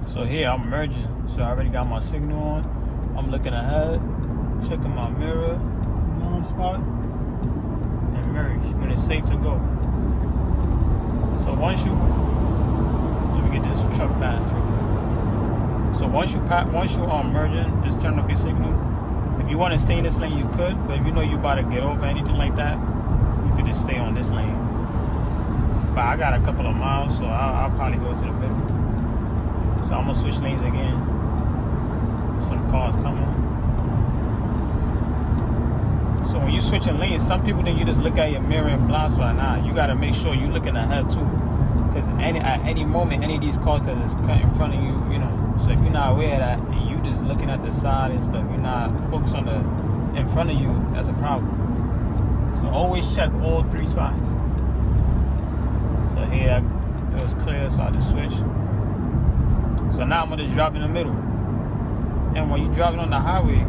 So here I'm merging. So I already got my signal on. I'm looking ahead, checking my mirror, one spot, and merge when it's safe to go. So once you, let me get this truck pass real quick. So once you merging, just turn off your signal. If you want to stay in this lane, you could, but if you know you about to get over anything like that, you could just stay on this lane. But I got a couple of miles, so I'll probably go to the middle. So I'm gonna switch lanes again. Some cars coming. So when you switching lanes, some people think you just look at your mirror and blind spot. Nah, you gotta make sure you looking ahead too, because at any moment, any of these cars could just cut in front of you. You know, so if you're not aware of that and you just looking at the side and stuff, you're not focused on the in front of you. That's a problem. So always check all 3 spots. So here it was clear, so I just switched. So now I'm gonna just drop in the middle. And when you're driving on the highway,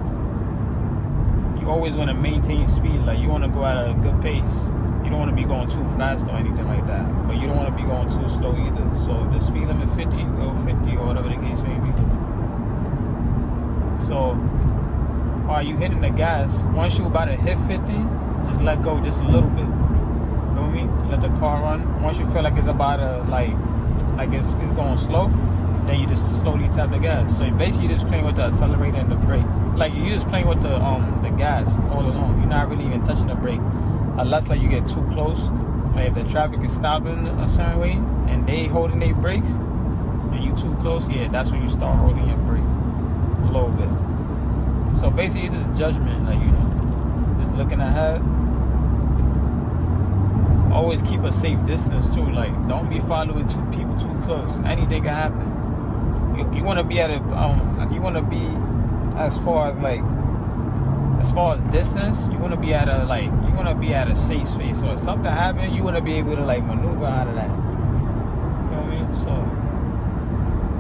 you always want to maintain speed. Like, you want to go at a good pace. You don't want to be going too fast or anything like that, but you don't want to be going too slow either. So if the speed limit 50, go 50 or whatever the case may be. So while you hitting the gas, once you're about to hit 50, just let go just a little bit. You feel me? Let the car run. Once you feel like it's about to like it's going slow, then you just slowly tap the gas. So basically you're just playing with the accelerator and the brake. Like, you're just playing with the gas all along. You're not really even touching the brake. Unless like you get too close. Like if the traffic is stopping a certain way and they holding their brakes and you too close, yeah, that's when you start holding your brake a little bit. So basically it's just judgment, like, you know, just looking ahead. Always keep a safe distance too. Like, don't be following 2 people too close. Anything can happen. You want to be at a you want to be as far as distance, you want to be at a safe space. So if something happens, you want to be able to like maneuver out of that. You feel me? So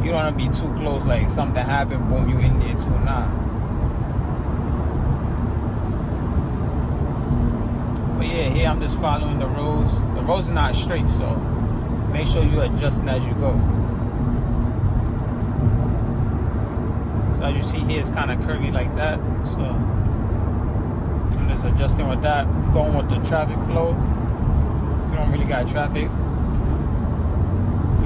you don't want to be too close, like something happened, boom, you in there too. Nah. But yeah, here I'm just following the roads. The roads are not straight, so make sure you're adjusting as you go. So as you see here, it's kind of curvy like that. So I'm just adjusting with that, going with the traffic flow. You don't really got traffic.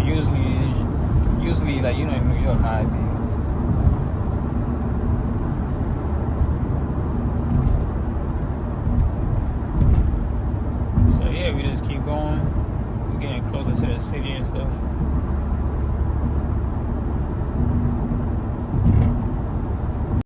Usually, like, you know, in New York, how it be. So yeah, we just keep going. We're getting closer to the city and stuff.